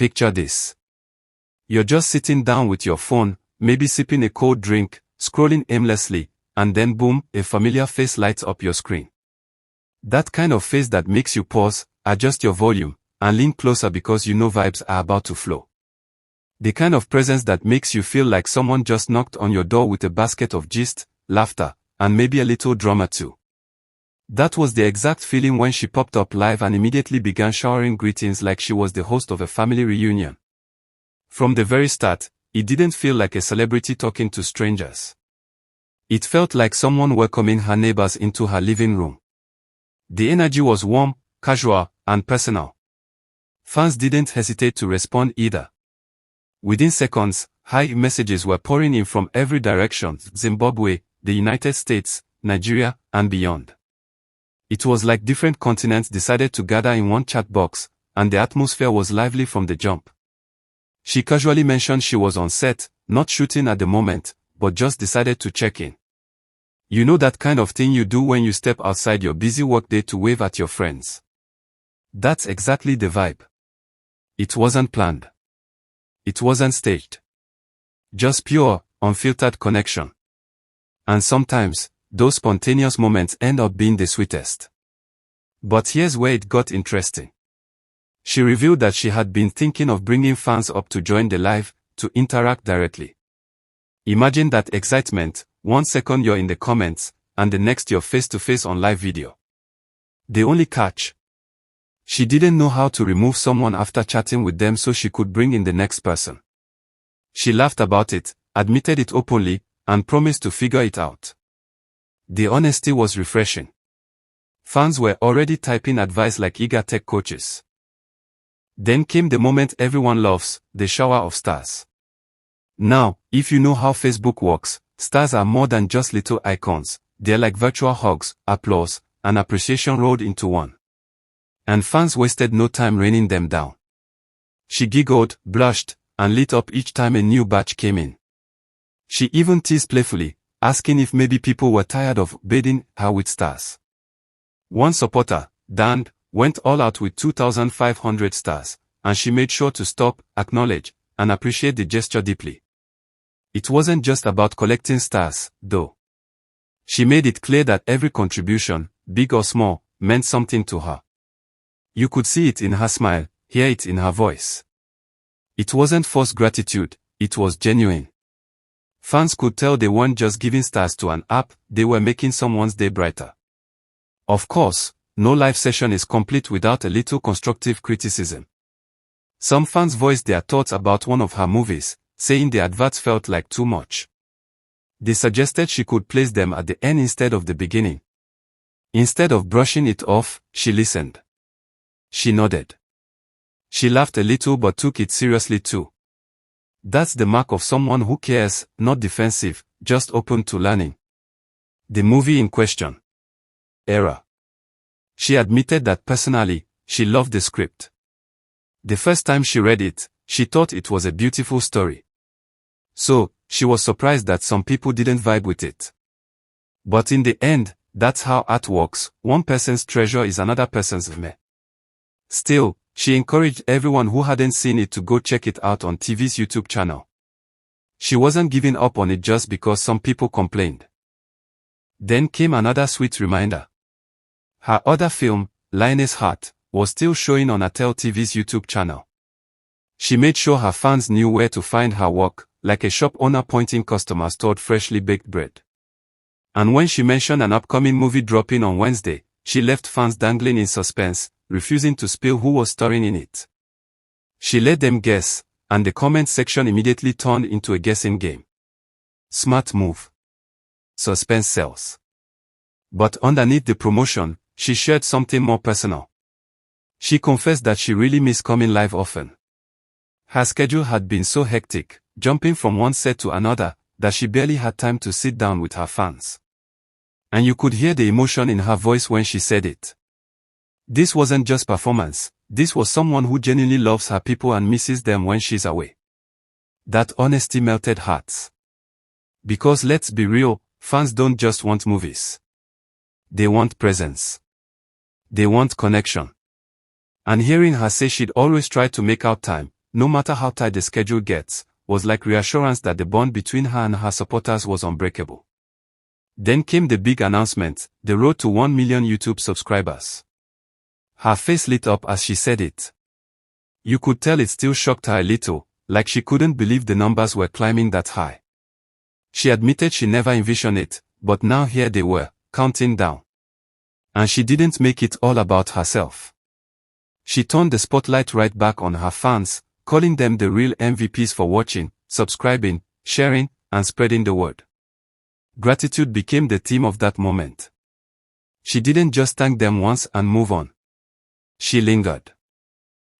Picture this. You're just sitting down with your phone, maybe sipping a cold drink, scrolling aimlessly, and then boom, a familiar face lights up your screen. That kind of face that makes you pause, adjust your volume, and lean closer because you know vibes are about to flow. The kind of presence that makes you feel like someone just knocked on your door with a basket of gist, laughter, and maybe a little drama too. That was the exact feeling when she popped up live and immediately began showering greetings like she was the host of a family reunion. From the very start, it didn't feel like a celebrity talking to strangers. It felt like someone welcoming her neighbors into her living room. The energy was warm, casual, and personal. Fans didn't hesitate to respond either. Within seconds, high messages were pouring in from every direction: Zimbabwe, the United States, Nigeria, and beyond. It was like different continents decided to gather in one chat box, and the atmosphere was lively from the jump. She casually mentioned she was on set, not shooting at the moment, but just decided to check in. You know that kind of thing you do when you step outside your busy workday to wave at your friends. That's exactly the vibe. It wasn't planned. It wasn't staged. Just pure, unfiltered connection. And sometimes, those spontaneous moments end up being the sweetest. But here's where it got interesting. She revealed that she had been thinking of bringing fans up to join the live, to interact directly. Imagine that excitement: 1 second you're in the comments, and the next you're face to face on live video. The only catch: she didn't know how to remove someone after chatting with them so she could bring in the next person. She laughed about it, admitted it openly, and promised to figure it out. The honesty was refreshing. Fans were already typing advice like eager tech coaches. Then came the moment everyone loves, the shower of stars. Now, if you know how Facebook works, stars are more than just little icons. They're like virtual hugs, applause, and appreciation rolled into one. And fans wasted no time raining them down. She giggled, blushed, and lit up each time a new batch came in. She even teased playfully, asking if maybe people were tired of bathing her with stars. One supporter, Dan, went all out with 2,500 stars, and she made sure to stop, acknowledge, and appreciate the gesture deeply. It wasn't just about collecting stars, though. She made it clear that every contribution, big or small, meant something to her. You could see it in her smile, hear it in her voice. It wasn't forced gratitude, it was genuine. Fans could tell they weren't just giving stars to an app, they were making someone's day brighter. Of course, no live session is complete without a little constructive criticism. Some fans voiced their thoughts about one of her movies, saying the adverts felt like too much. They suggested she could place them at the end instead of the beginning. Instead of brushing it off, she listened. She nodded. She laughed a little but took it seriously too. That's the mark of someone who cares, not defensive, just open to learning. The movie in question. Error. She admitted that personally, she loved the script. The first time she read it, she thought it was a beautiful story. So, she was surprised that some people didn't vibe with it. But in the end, that's how art works: one person's treasure is another person's meh. Still, she encouraged everyone who hadn't seen it to go check it out on TV's YouTube channel. She wasn't giving up on it just because some people complained. Then came another sweet reminder. Her other film, Lioness Heart, was still showing on Atel TV's YouTube channel. She made sure her fans knew where to find her work, like a shop owner pointing customers toward freshly baked bread. And when she mentioned an upcoming movie dropping on Wednesday, she left fans dangling in suspense, refusing to spill who was starring in it. She let them guess, and the comment section immediately turned into a guessing game. Smart move. Suspense sells. But underneath the promotion, she shared something more personal. She confessed that she really missed coming live often. Her schedule had been so hectic, jumping from one set to another, that she barely had time to sit down with her fans. And you could hear the emotion in her voice when she said it. This wasn't just performance, this was someone who genuinely loves her people and misses them when she's away. That honesty melted hearts. Because let's be real, fans don't just want movies. They want presence. They want connection. And hearing her say she'd always try to make out time, no matter how tight the schedule gets, was like reassurance that the bond between her and her supporters was unbreakable. Then came the big announcement, the road to 1 million YouTube subscribers. Her face lit up as she said it. You could tell it still shocked her a little, like she couldn't believe the numbers were climbing that high. She admitted she never envisioned it, but now here they were, counting down. And she didn't make it all about herself. She turned the spotlight right back on her fans, calling them the real MVPs for watching, subscribing, sharing, and spreading the word. Gratitude became the theme of that moment. She didn't just thank them once and move on. She lingered.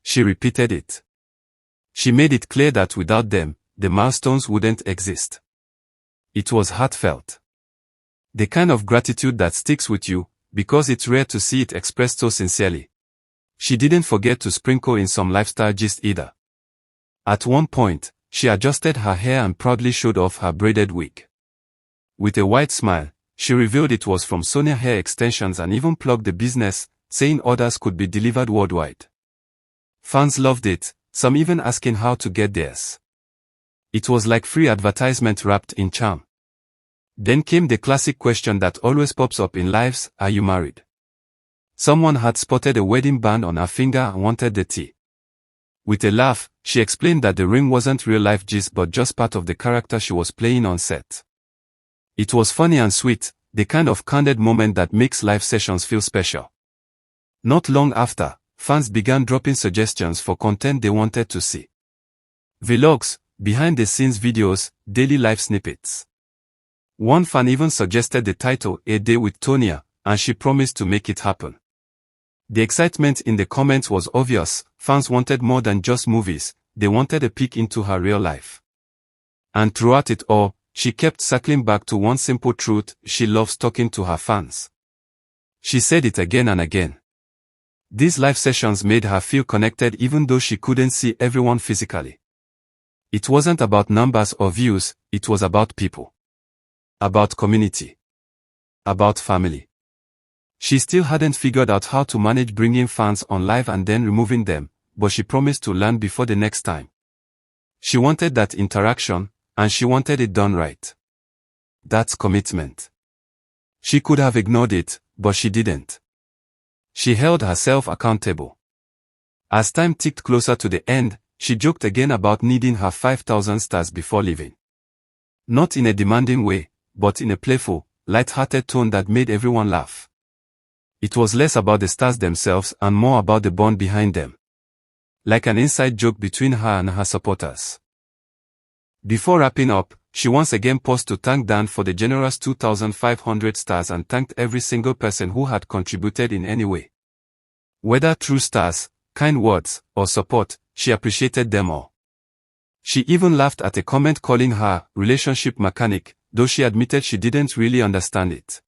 She repeated it. She made it clear that without them, the milestones wouldn't exist. It was heartfelt. The kind of gratitude that sticks with you, because it's rare to see it expressed so sincerely. She didn't forget to sprinkle in some lifestyle gist either. At one point, she adjusted her hair and proudly showed off her braided wig. With a wide smile, she revealed it was from Sonia Hair Extensions and even plugged the business, saying orders could be delivered worldwide. Fans loved it, some even asking how to get theirs. It was like free advertisement wrapped in charm. Then came the classic question that always pops up in lives, are you married? Someone had spotted a wedding band on her finger and wanted the tea. With a laugh, she explained that the ring wasn't real-life gist but just part of the character she was playing on set. It was funny and sweet, the kind of candid moment that makes live sessions feel special. Not long after, fans began dropping suggestions for content they wanted to see. Vlogs, behind-the-scenes videos, daily life snippets. One fan even suggested the title A Day with Sonia, and she promised to make it happen. The excitement in the comments was obvious. Fans wanted more than just movies, they wanted a peek into her real life. And throughout it all, she kept circling back to one simple truth: she loves talking to her fans. She said it again and again. These live sessions made her feel connected even though she couldn't see everyone physically. It wasn't about numbers or views, it was about people. About community. About family. She still hadn't figured out how to manage bringing fans on live and then removing them, but she promised to learn before the next time. She wanted that interaction, and she wanted it done right. That's commitment. She could have ignored it, but she didn't. She held herself accountable. As time ticked closer to the end, she joked again about needing her 5,000 stars before leaving. Not in a demanding way, but in a playful, light-hearted tone that made everyone laugh. It was less about the stars themselves and more about the bond behind them. Like an inside joke between her and her supporters. Before wrapping up, she once again paused to thank Dan for the generous 2,500 stars and thanked every single person who had contributed in any way. Whether through stars, kind words, or support, she appreciated them all. She even laughed at a comment calling her relationship mechanic, though she admitted she didn't really understand it.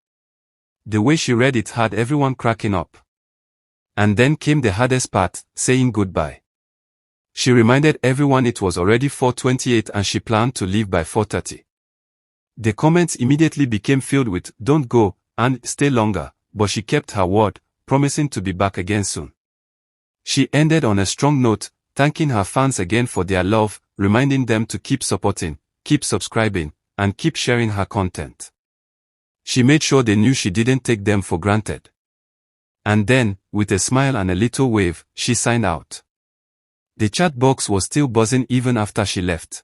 The way she read it had everyone cracking up. And then came the hardest part, saying goodbye. She reminded everyone it was already 4:28 and she planned to leave by 4:30. The comments immediately became filled with "don't go" and "stay longer," but she kept her word, promising to be back again soon. She ended on a strong note, thanking her fans again for their love, reminding them to keep supporting, keep subscribing, and keep sharing her content. She made sure they knew she didn't take them for granted. And then, with a smile and a little wave, she signed out. The chat box was still buzzing even after she left.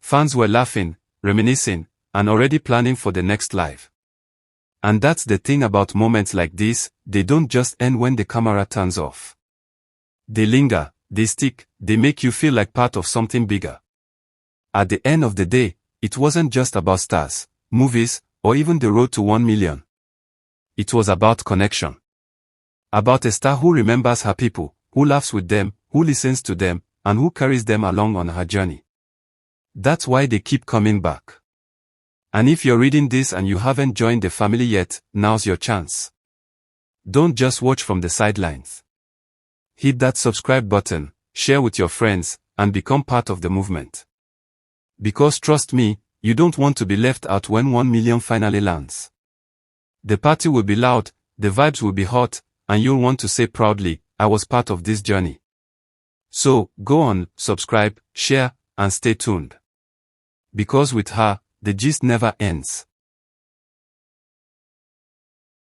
Fans were laughing, reminiscing, and already planning for the next live. And that's the thing about moments like this, they don't just end when the camera turns off. They linger, they stick, they make you feel like part of something bigger. At the end of the day, it wasn't just about stars, movies, or even the road to 1 million. It was about connection. About a star who remembers her people, who laughs with them, who listens to them, and who carries them along on her journey. That's why they keep coming back. And if you're reading this and you haven't joined the family yet, now's your chance. Don't just watch from the sidelines. Hit that subscribe button, share with your friends, and become part of the movement. Because trust me, you don't want to be left out when 1 million finally lands. The party will be loud, the vibes will be hot, and you'll want to say proudly, I was part of this journey. So, go on, subscribe, share, and stay tuned. Because with her, the gist never ends.